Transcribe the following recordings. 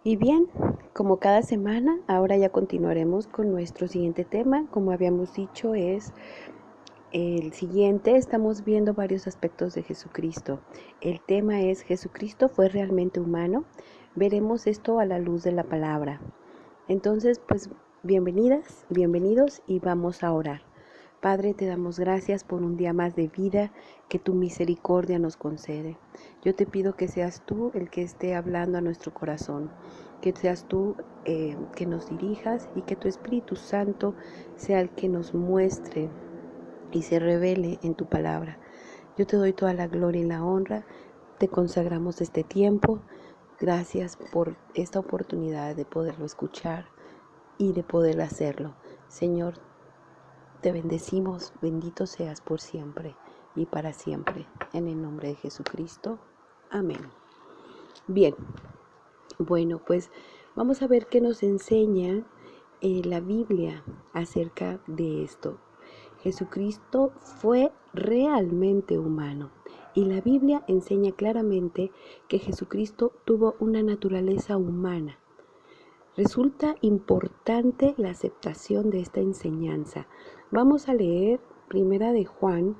Y bien, como cada semana, ahora ya continuaremos con nuestro siguiente tema. Como habíamos dicho, es el siguiente. Estamos viendo varios aspectos de Jesucristo. El tema es: ¿Jesucristo fue realmente humano? Veremos esto a la luz de la palabra. Entonces, pues, bienvenidas, bienvenidos y vamos a orar. Padre, te damos gracias por un día más de vida que tu misericordia nos concede. Yo te pido que seas tú el que esté hablando a nuestro corazón, que seas tú que nos dirijas y que tu Espíritu Santo sea el que nos muestre y se revele en tu palabra. Yo te doy toda la gloria y la honra, te consagramos este tiempo. Gracias por esta oportunidad de poderlo escuchar y de poder hacerlo. Señor, te bendecimos, bendito seas por siempre y para siempre. En el nombre de Jesucristo. Amén. Bien, bueno, pues vamos a ver qué nos enseña la Biblia acerca de esto. Jesucristo fue realmente humano y la Biblia enseña claramente que Jesucristo tuvo una naturaleza humana. Resulta importante la aceptación de esta enseñanza. Vamos a leer Primera de Juan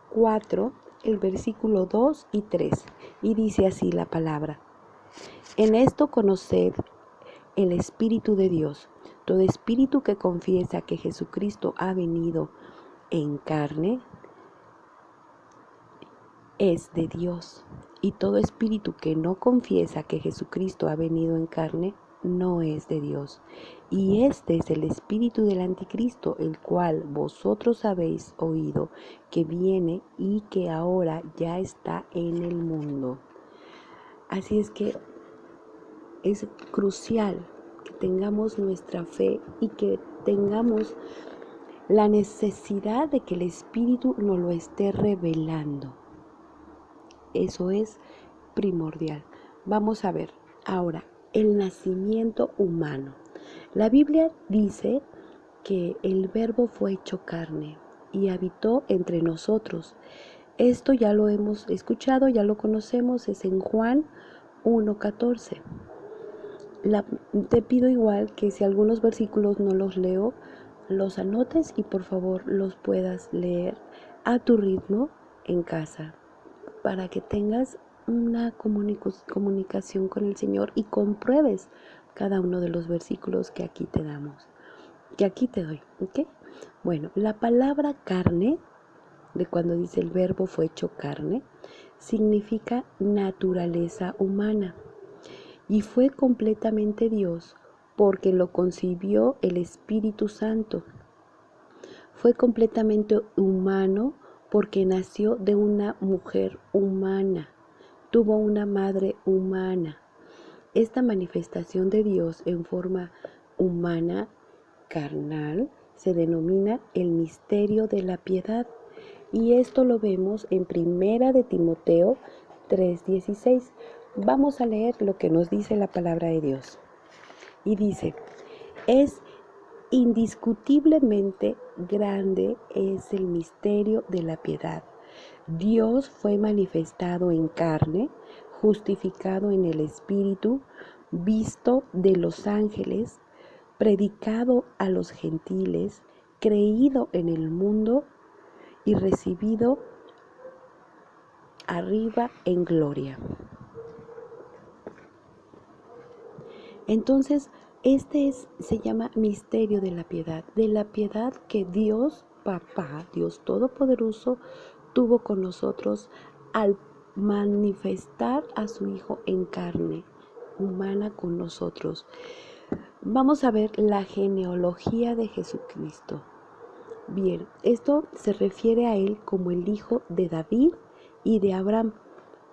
4, el versículo 2 y 3, y dice así la palabra: En esto conoced el Espíritu de Dios. Todo espíritu que confiesa que Jesucristo ha venido en carne es de Dios, y todo espíritu que no confiesa que Jesucristo ha venido en carne no es de Dios. Y este es el espíritu del anticristo, el cual vosotros habéis oído que viene y que ahora ya está en el mundo. Así es que es crucial que tengamos nuestra fe y que tengamos la necesidad de que el Espíritu nos lo esté revelando. Eso es primordial. Vamos a ver ahora el nacimiento humano. La Biblia dice que el Verbo fue hecho carne y habitó entre nosotros. Esto ya lo hemos escuchado, ya lo conocemos, es en Juan 1:14. Te pido igual que si algunos versículos no los leo, los anotes y por favor los puedas leer a tu ritmo en casa, para que tengas una comunicación con el Señor y compruebes cada uno de los versículos que aquí te damos, que aquí te doy, ¿ok? Bueno, la palabra carne, de cuando dice el Verbo fue hecho carne, significa naturaleza humana y fue completamente Dios porque lo concibió el Espíritu Santo. Fue completamente humano porque nació de una mujer humana, tuvo una madre humana. Esta manifestación de Dios en forma humana, carnal, se denomina el misterio de la piedad. Y esto lo vemos en Primera de Timoteo 3:16. Vamos a leer lo que nos dice la palabra de Dios. Y dice: es indiscutiblemente grande es el misterio de la piedad. Dios fue manifestado en carne, justificado en el Espíritu, visto de los ángeles, predicado a los gentiles, creído en el mundo y recibido arriba en gloria. Entonces, se llama misterio de la piedad que Dios Papá, Dios Todopoderoso, tuvo con nosotros al manifestar a su Hijo en carne humana con nosotros. Vamos a ver la genealogía de Jesucristo. Bien, esto se refiere a él como el hijo de David y de Abraham.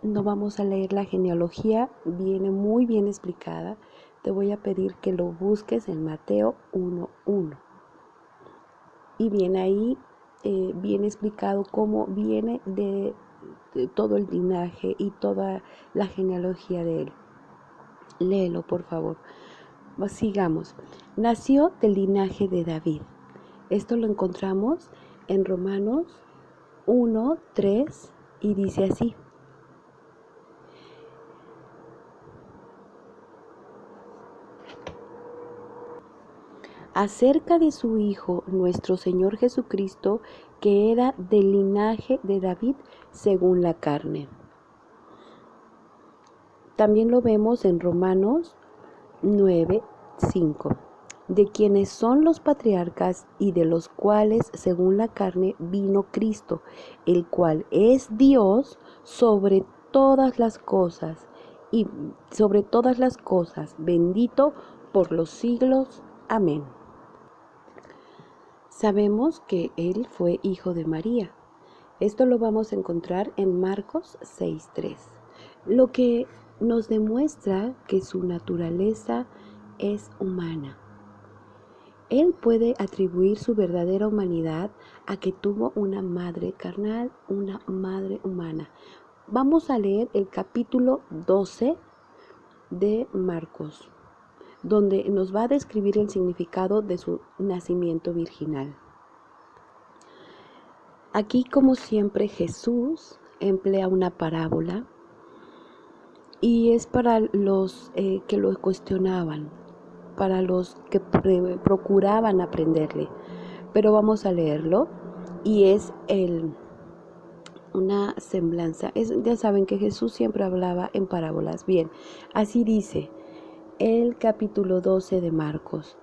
No vamos a leer la genealogía, viene muy bien explicada. Te voy a pedir que lo busques en Mateo 1:1. Y viene ahí, viene explicado cómo viene de todo el linaje y toda la genealogía de él. Léelo, por favor. Sigamos. Nació del linaje de David. Esto lo encontramos en Romanos 1:3 y dice así: acerca de su Hijo, nuestro Señor Jesucristo, que era del linaje de David según la carne. También lo vemos en Romanos 9:5, de quienes son los patriarcas y de los cuales según la carne vino Cristo, el cual es Dios sobre todas las cosas y sobre todas las cosas, bendito por los siglos. Amén. Sabemos que Él fue hijo de María. Esto lo vamos a encontrar en Marcos 6:3, lo que nos demuestra que su naturaleza es humana. Él puede atribuir su verdadera humanidad a que tuvo una madre carnal, una madre humana. Vamos a leer el capítulo 12 de Marcos, donde nos va a describir el significado de su nacimiento virginal. Aquí, como siempre, Jesús emplea una parábola y es para los que lo cuestionaban, para los que procuraban aprenderle. Pero vamos a leerlo y es una semblanza. Ya saben que Jesús siempre hablaba en parábolas. Bien, así dice el capítulo 12 de Marcos.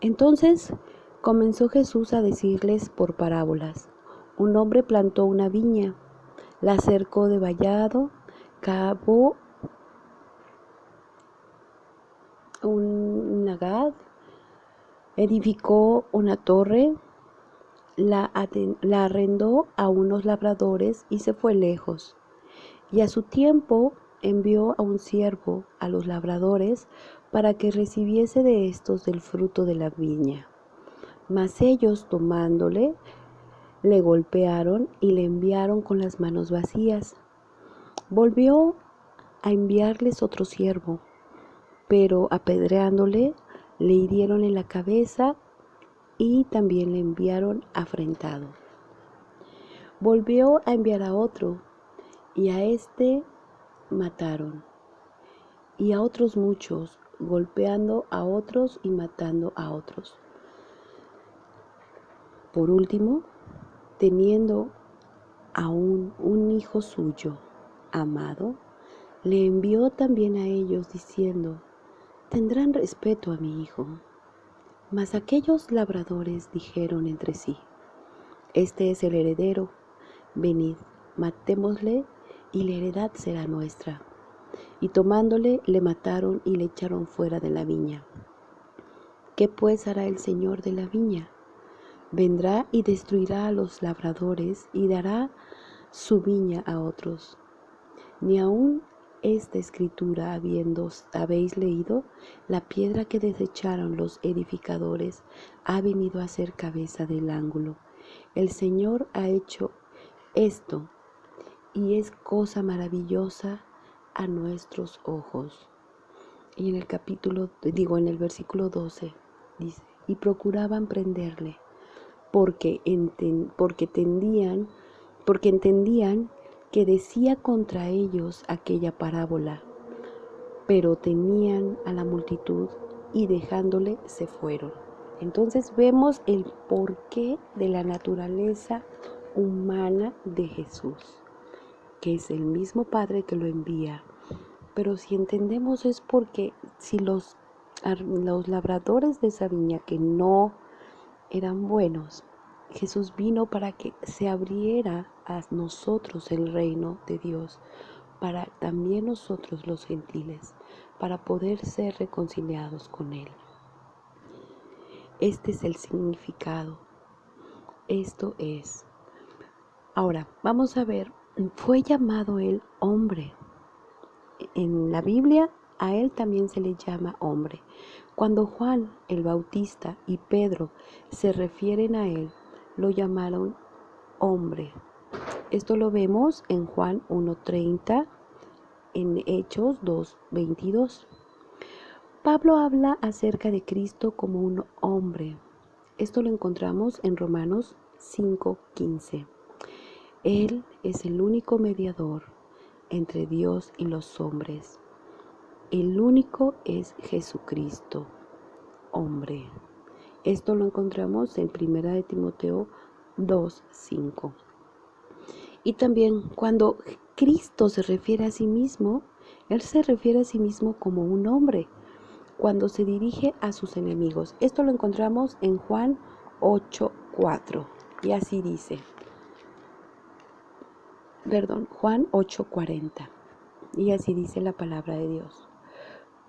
Entonces comenzó Jesús a decirles por parábolas. Un hombre plantó una viña, la cercó de vallado, cavó un nagad, edificó una torre, la arrendó a unos labradores y se fue lejos. Y a su tiempo envió a un siervo a los labradores para que recibiese de estos del fruto de la viña. Mas ellos, tomándole, le golpearon y le enviaron con las manos vacías. Volvió a enviarles otro siervo, pero apedreándole, le hirieron en la cabeza y también le enviaron afrentado. Volvió a enviar a otro, y a este mataron, y a otros muchos, golpeando a otros y matando a otros. Por último, teniendo aún un hijo suyo, amado, le envió también a ellos diciendo: tendrán respeto a mi hijo. Mas aquellos labradores dijeron entre sí: este es el heredero, venid, matémosle y la heredad será nuestra. Y tomándole, le mataron y le echaron fuera de la viña. ¿Qué pues hará el Señor de la viña? Vendrá y destruirá a los labradores y dará su viña a otros. Ni aun esta escritura habéis leído: la piedra que desecharon los edificadores ha venido a ser cabeza del ángulo. El Señor ha hecho esto, y es cosa maravillosa a nuestros ojos. Y en el versículo 12 dice: y procuraban prenderle, porque entendían que decía contra ellos aquella parábola, pero tenían a la multitud y dejándole se fueron. Entonces vemos el porqué de la naturaleza humana de Jesús, que es el mismo Padre que lo envía. Pero si entendemos es porque si los labradores de esa viña que no eran buenos, Jesús vino para que se abriera a nosotros el reino de Dios, para también nosotros los gentiles, para poder ser reconciliados con Él. Este es el significado. Esto es. Ahora, vamos a ver, fue llamado Él hombre. En la Biblia a Él también se le llama hombre. Cuando Juan el Bautista y Pedro se refieren a Él, lo llamaron hombre. Esto lo vemos en Juan 1:30, en Hechos 2:22. Pablo habla acerca de Cristo como un hombre. Esto lo encontramos en Romanos 5:15. Él es el único mediador entre Dios y los hombres. El único es Jesucristo, hombre. Esto lo encontramos en 1 de Timoteo 2:5. Y también cuando Cristo se refiere a sí mismo, Él se refiere a sí mismo como un hombre cuando se dirige a sus enemigos. Esto lo encontramos en Juan 8:4. Y así dice, Juan 8:40. Y así dice la palabra de Dios.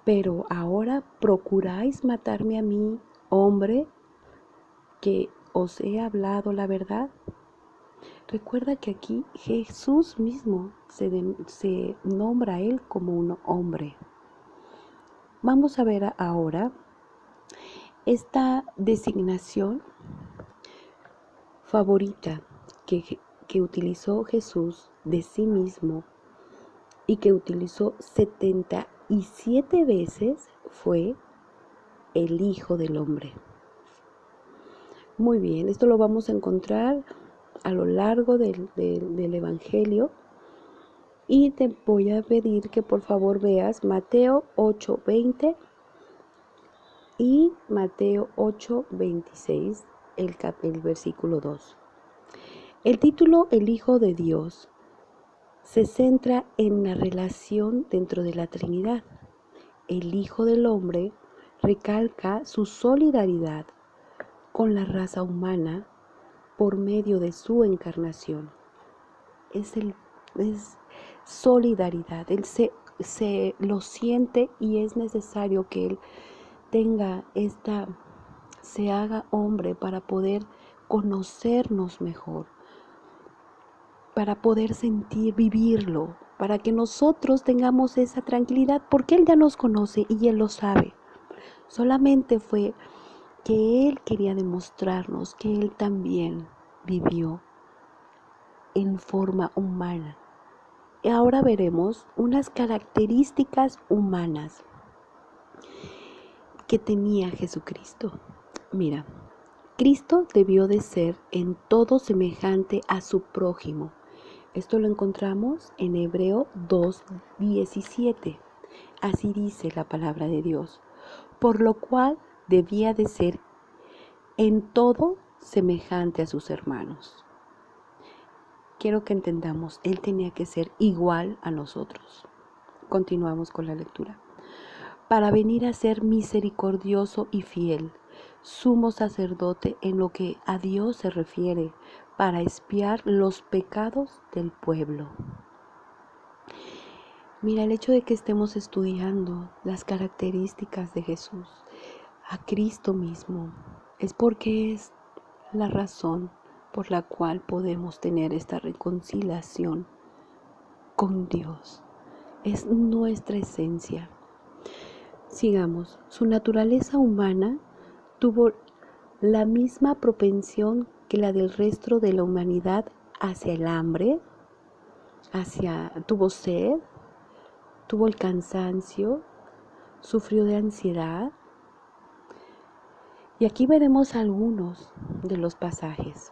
Pero ahora procuráis matarme a mí, hombre, que os he hablado la verdad. Recuerda que aquí Jesús mismo se nombra a Él como un hombre. Vamos a ver ahora esta designación favorita que utilizó Jesús de sí mismo y que utilizó 77 veces fue el Hijo del Hombre. Muy bien, esto lo vamos a encontrar a lo largo del Evangelio. Y te voy a pedir que por favor veas Mateo 8:20 y Mateo 8:26, el versículo 2. El título El Hijo de Dios se centra en la relación dentro de la Trinidad. El Hijo del Hombre recalca su solidaridad con la raza humana por medio de su encarnación. Es solidaridad. Él se lo siente y es necesario que Él se haga hombre para poder conocernos mejor, para poder vivirlo, para que nosotros tengamos esa tranquilidad, porque Él ya nos conoce y Él lo sabe. Solamente fue que Él quería demostrarnos que Él también vivió en forma humana. Y ahora veremos unas características humanas que tenía Jesucristo. Mira, Cristo debió de ser en todo semejante a su prójimo. Esto lo encontramos en Hebreo 2:17. Así dice la palabra de Dios. Por lo cual debía de ser en todo semejante a sus hermanos. Quiero que entendamos, Él tenía que ser igual a nosotros. Continuamos con la lectura. Para venir a ser misericordioso y fiel, sumo sacerdote en lo que a Dios se refiere, para expiar los pecados del pueblo. Mira, el hecho de que estemos estudiando las características de Jesús, a Cristo mismo, es porque es la razón por la cual podemos tener esta reconciliación con Dios. Es nuestra esencia. Sigamos. Su naturaleza humana tuvo la misma propensión que la del resto de la humanidad hacia el hambre, tuvo sed, tuvo el cansancio, sufrió de ansiedad. Y aquí veremos algunos de los pasajes.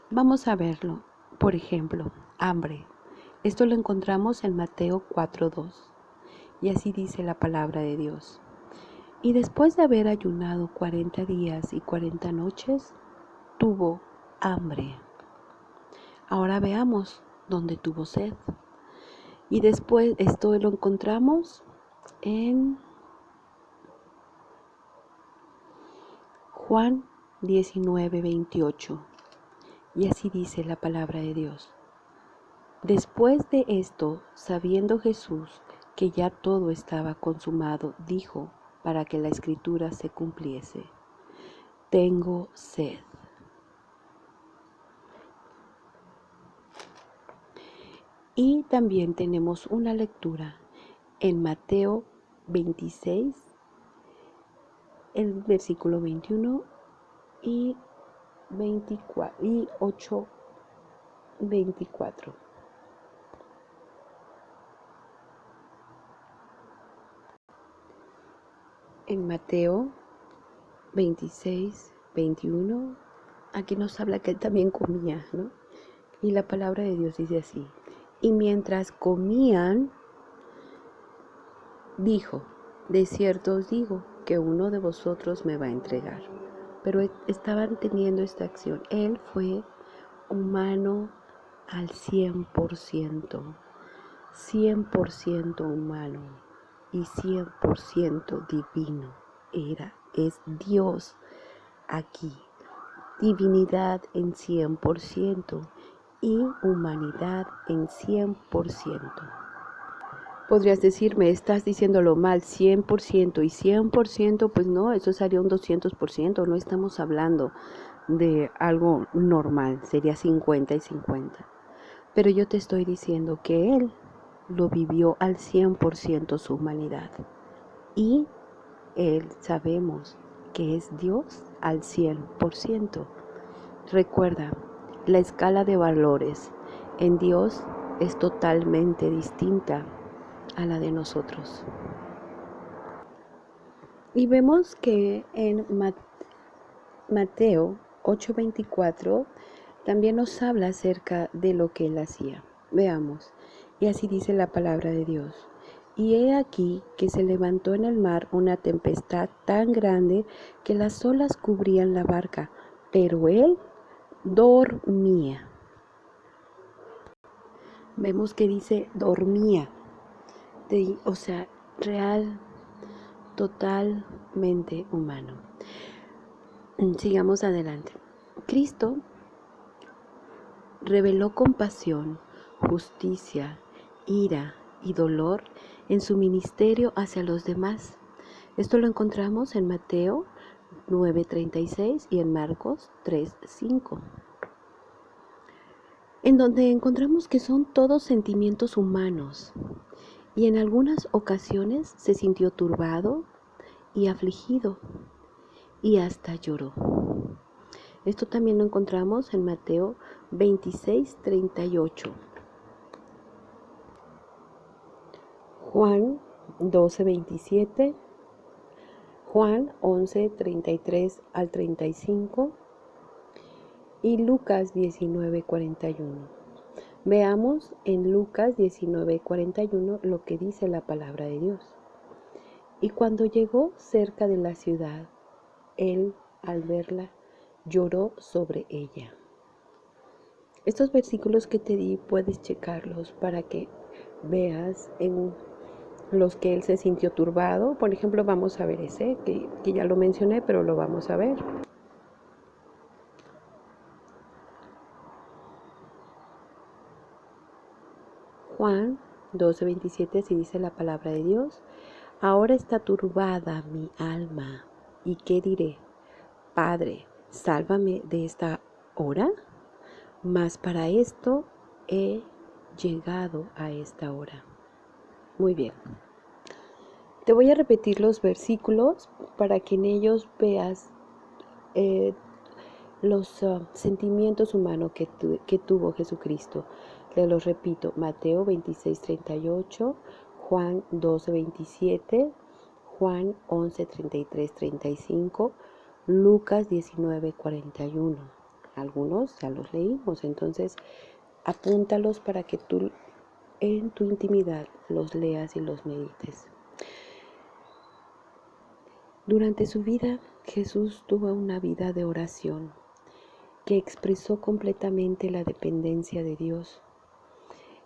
Vamos a verlo. Por ejemplo, hambre. Esto lo encontramos en Mateo 4:2. Y así dice la palabra de Dios. Y después de haber ayunado 40 días y 40 noches, tuvo hambre. Ahora veamos dónde tuvo sed. Y después esto lo encontramos en Juan 19:28. Y así dice la palabra de Dios. Después de esto, sabiendo Jesús que ya todo estaba consumado, dijo, para que la escritura se cumpliese: tengo sed. Y también tenemos una lectura en Mateo 26, el versículo 21 y 8:24. En Mateo 26:21, aquí nos habla que él también comía, ¿no? Y la palabra de Dios dice así: y mientras comían, dijo, de cierto os digo, que uno de vosotros me va a entregar. Pero estaban teniendo esta acción. Él fue humano al 100%, 100% humano y 100% divino. Es Dios aquí, divinidad en 100% y humanidad en 100%. Podrías decirme, estás diciéndolo mal, 100% y 100%, pues no, eso sería un 200%, no estamos hablando de algo normal, sería 50 y 50. Pero yo te estoy diciendo que Él lo vivió al 100% su humanidad. Y Él sabemos que es Dios al 100%. Recuerda, la escala de valores en Dios es totalmente distinta a la de nosotros. Y vemos que en Mateo 8:24 también nos habla acerca de lo que Él hacía. Veamos, y así dice la palabra de Dios. Y he aquí que se levantó en el mar una tempestad tan grande que las olas cubrían la barca, pero Él dormía. Vemos que dice dormía, o sea, real, totalmente humano. Sigamos adelante. Cristo reveló compasión, justicia, ira y dolor en su ministerio hacia los demás. Esto lo encontramos en Mateo 9:36 y en Marcos 3:5, en donde encontramos que son todos sentimientos humanos, y en algunas ocasiones se sintió turbado y afligido y hasta lloró. Esto también lo encontramos en Mateo 26:38. Juan 12:27, Juan 11:33 al 35 y Lucas 19:41. Veamos en Lucas 19:41 lo que dice la palabra de Dios. Y cuando llegó cerca de la ciudad, él, al verla, lloró sobre ella. Estos versículos que te di puedes checarlos para que veas en los que él se sintió turbado. Por ejemplo, vamos a ver ese, que ya lo mencioné, pero lo vamos a ver. Juan 12:27, así dice la palabra de Dios. Ahora está turbada mi alma. ¿Y qué diré? Padre, sálvame de esta hora. Mas para esto he llegado a esta hora. Muy bien. Te voy a repetir los versículos para que en ellos veas los sentimientos humanos que tuvo Jesucristo. Te los repito: Mateo 26:38, Juan 12:27, Juan 11:33-35, Lucas 19:41. Algunos ya los leímos, entonces apúntalos para que tú en tu intimidad los leas y los medites. Durante su vida, Jesús tuvo una vida de oración que expresó completamente la dependencia de Dios.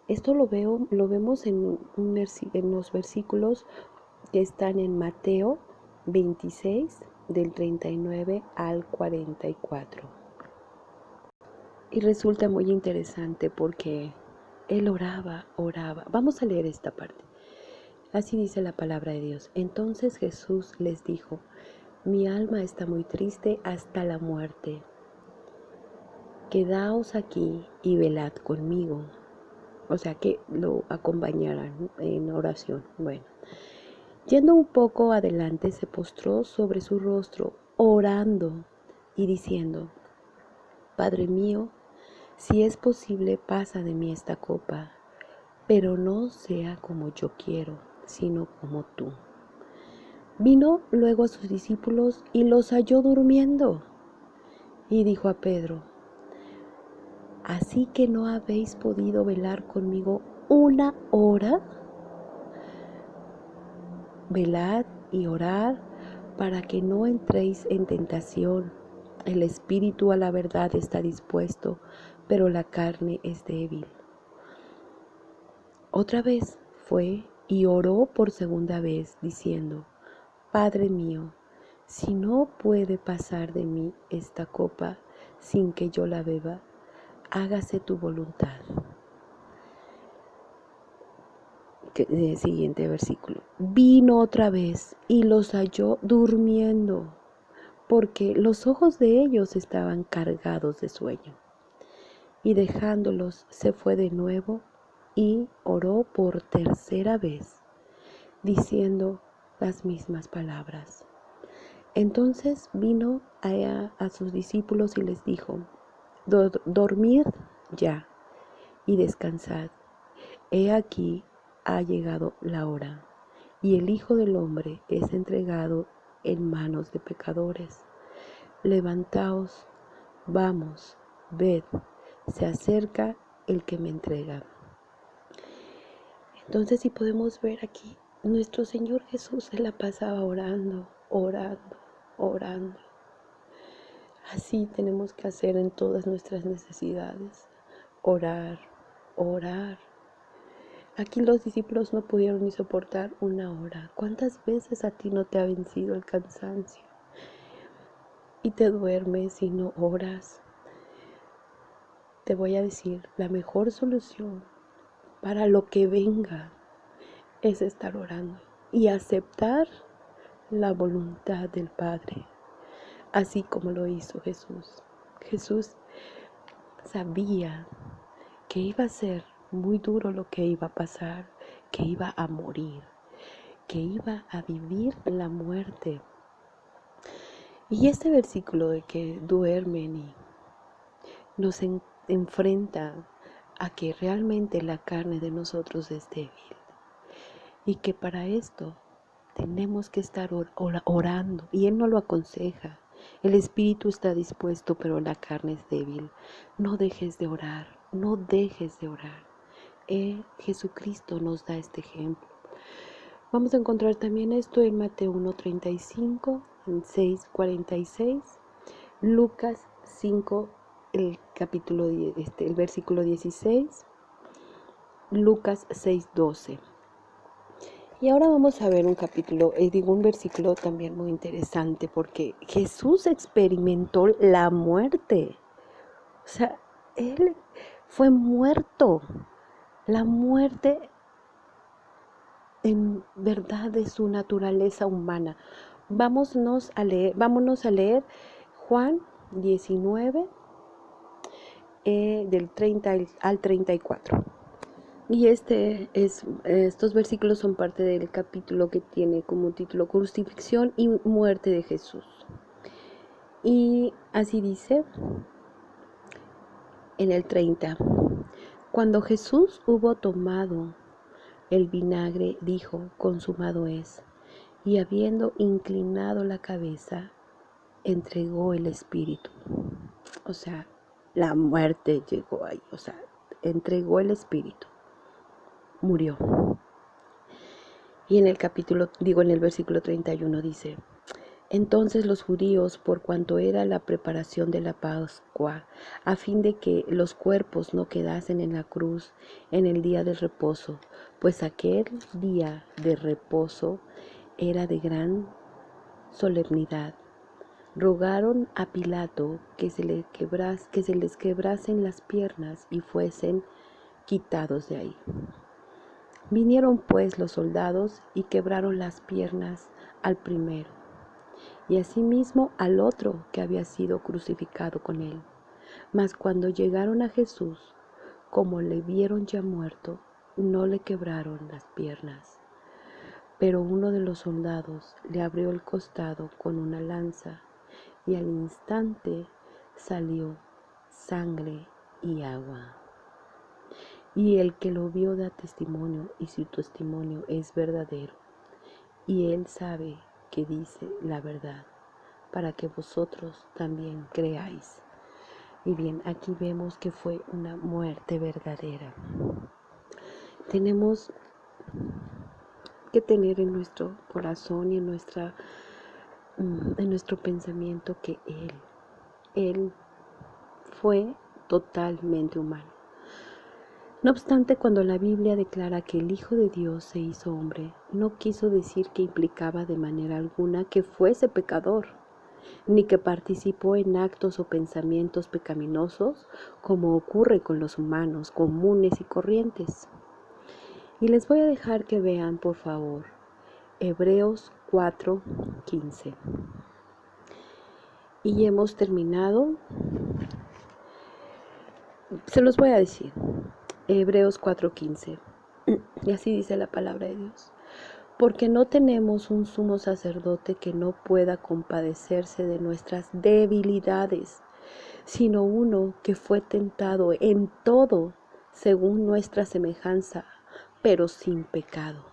Esto lo vemos en los versículos que están en Mateo 26, del 39 al 44. Y resulta muy interesante porque él oraba. Vamos a leer esta parte. Así dice la palabra de Dios. Entonces Jesús les dijo: mi alma está muy triste hasta la muerte. Quedaos aquí y velad conmigo. O sea, que lo acompañaran en oración. Bueno, yendo un poco adelante, se postró sobre su rostro, orando y diciendo: Padre mío, si es posible, pasa de mí esta copa, pero no sea como yo quiero, sino como tú. Vino luego a sus discípulos y los halló durmiendo, y dijo a Pedro: ¿así que no habéis podido velar conmigo una hora? Velad y orad para que no entréis en tentación. El espíritu a la verdad está dispuesto, pero la carne es débil. Otra vez fue y oró por segunda vez, diciendo: Padre mío, si no puede pasar de mí esta copa sin que yo la beba, hágase tu voluntad. Siguiente versículo. Vino otra vez y los halló durmiendo, porque los ojos de ellos estaban cargados de sueño. Y dejándolos se fue de nuevo y oró por tercera vez, diciendo las mismas palabras. Entonces vino a sus discípulos y les dijo: Dormid ya y descansad. He aquí ha llegado la hora, y el Hijo del Hombre es entregado en manos de pecadores. Levantaos, vamos, ved, se acerca el que me entrega. Entonces, si podemos ver aquí, nuestro Señor Jesús se la pasaba orando, orando, orando. Así tenemos que hacer en todas nuestras necesidades: orar, orar. Aquí los discípulos no pudieron ni soportar una hora. ¿Cuántas veces a ti no te ha vencido el cansancio y te duermes y no oras? Te voy a decir, la mejor solución para lo que venga es estar orando y aceptar la voluntad del Padre, así como lo hizo Jesús. Jesús sabía que iba a ser muy duro lo que iba a pasar, que iba a morir, que iba a vivir la muerte. Y este versículo de que duermen y nos enfrenta a que realmente la carne de nosotros es débil y que para esto tenemos que estar orando, y Él no lo aconseja. El espíritu está dispuesto, pero la carne es débil. No dejes de orar, no dejes de orar. Jesucristo nos da este ejemplo. Vamos a encontrar también esto en Mateo 1:35, en 6:46, Lucas 5, el versículo 16, Lucas 6:12. Y ahora vamos a ver un versículo también muy interesante, porque Jesús experimentó la muerte. O sea, Él fue muerto. La muerte en verdad de su naturaleza humana. Vámonos a leer Juan 19, del 30 al 34. Y estos versículos son parte del capítulo que tiene como título Crucifixión y muerte de Jesús. Y así dice en el 30. Cuando Jesús hubo tomado el vinagre, dijo: consumado es. Y habiendo inclinado la cabeza, entregó el espíritu. O sea, la muerte llegó ahí. O sea, entregó el espíritu. Murió. Y en el versículo 31 dice: entonces los judíos, por cuanto era la preparación de la Pascua, a fin de que los cuerpos no quedasen en la cruz en el día del reposo, pues aquel día de reposo era de gran solemnidad, rogaron a Pilato que se les quebrasen las piernas y fuesen quitados de ahí. Vinieron pues los soldados y quebraron las piernas al primero, y asimismo al otro que había sido crucificado con él. Mas cuando llegaron a Jesús, como le vieron ya muerto, no le quebraron las piernas. Pero uno de los soldados le abrió el costado con una lanza, y al instante salió sangre y agua. Y el que lo vio da testimonio, y su testimonio es verdadero. Y él sabe que dice la verdad, para que vosotros también creáis. Y bien, aquí vemos que fue una muerte verdadera. Tenemos que tener en nuestro corazón y en nuestra en nuestro pensamiento que Él fue totalmente humano. No obstante, cuando la Biblia declara que el Hijo de Dios se hizo hombre, no quiso decir que implicaba de manera alguna que fuese pecador, ni que participó en actos o pensamientos pecaminosos como ocurre con los humanos comunes y corrientes. Y les voy a dejar que vean, por favor, Hebreos 4:15. Y hemos terminado. Se los voy a decir. Hebreos 4:15. Y así dice la palabra de Dios. Porque no tenemos un sumo sacerdote que no pueda compadecerse de nuestras debilidades, sino uno que fue tentado en todo según nuestra semejanza, pero sin pecado.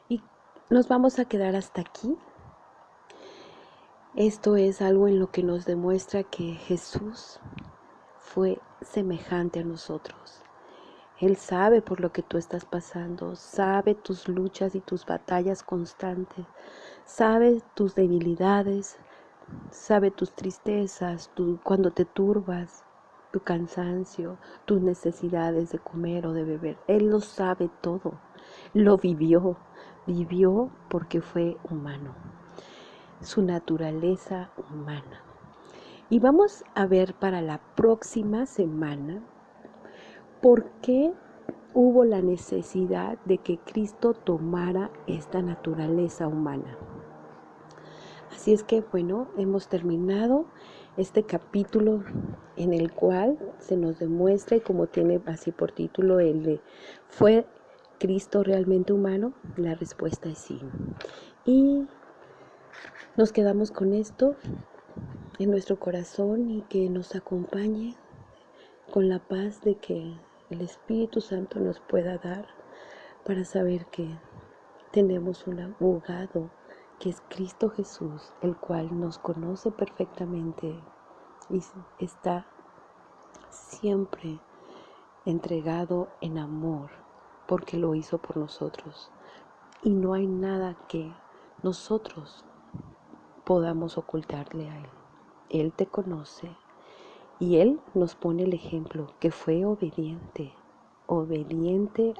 Y nos vamos a quedar hasta aquí. Esto es algo en lo que nos demuestra que Jesús fue semejante a nosotros. Él sabe por lo que tú estás pasando, sabe tus luchas y tus batallas constantes, sabe tus debilidades, sabe tus tristezas, cuando te turbas, tu cansancio, tus necesidades de comer o de beber. Él lo sabe todo, lo vivió porque fue humano, su naturaleza humana. Y vamos a ver para la próxima semana por qué hubo la necesidad de que Cristo tomara esta naturaleza humana. Así es que, bueno, hemos terminado este capítulo en el cual se nos demuestra, y como tiene así por título el de ¿fue Cristo realmente humano? La respuesta es sí. Y nos quedamos con esto en nuestro corazón y que nos acompañe con la paz de que el Espíritu Santo nos pueda dar para saber que tenemos un abogado que es Cristo Jesús, el cual nos conoce perfectamente y está siempre entregado en amor porque lo hizo por nosotros. Y no hay nada que nosotros podamos ocultarle a Él. Él te conoce y Él nos pone el ejemplo que fue obediente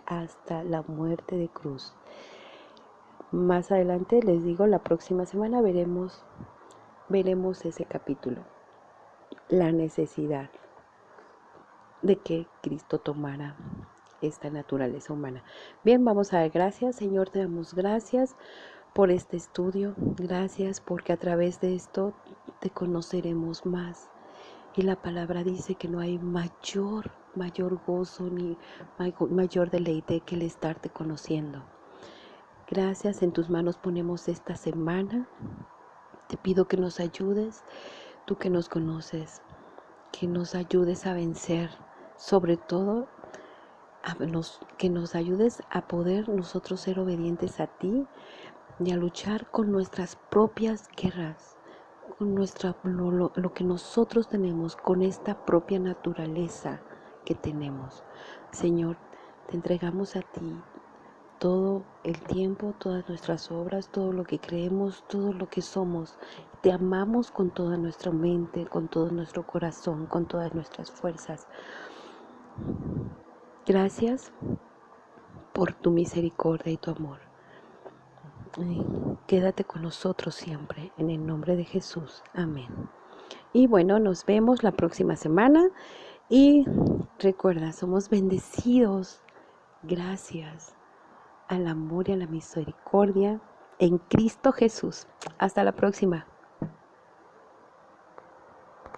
hasta la muerte de cruz. Más adelante les digo, la próxima semana veremos ese capítulo, la necesidad de que Cristo tomara esta naturaleza humana. Bien, vamos a dar gracias. Señor, te damos gracias por este estudio. Gracias porque a través de esto te conoceremos más. Y la palabra dice que no hay mayor gozo ni mayor deleite que el estarte conociendo. Gracias, en tus manos ponemos esta semana. Te pido que nos ayudes, tú que nos conoces, que nos ayudes a vencer, sobre todo que nos ayudes a poder nosotros ser obedientes a ti y a luchar con nuestras propias guerras, con lo que nosotros tenemos, con esta propia naturaleza que tenemos. Señor, te entregamos a ti todo el tiempo, todas nuestras obras, todo lo que creemos, todo lo que somos. Te amamos con toda nuestra mente, con todo nuestro corazón, con todas nuestras fuerzas. Gracias por tu misericordia y tu amor. Quédate con nosotros siempre, en el nombre de Jesús. Amén. Y bueno, nos vemos la próxima semana. Y recuerda, somos bendecidos gracias al amor y a la misericordia en Cristo Jesús. Hasta la próxima.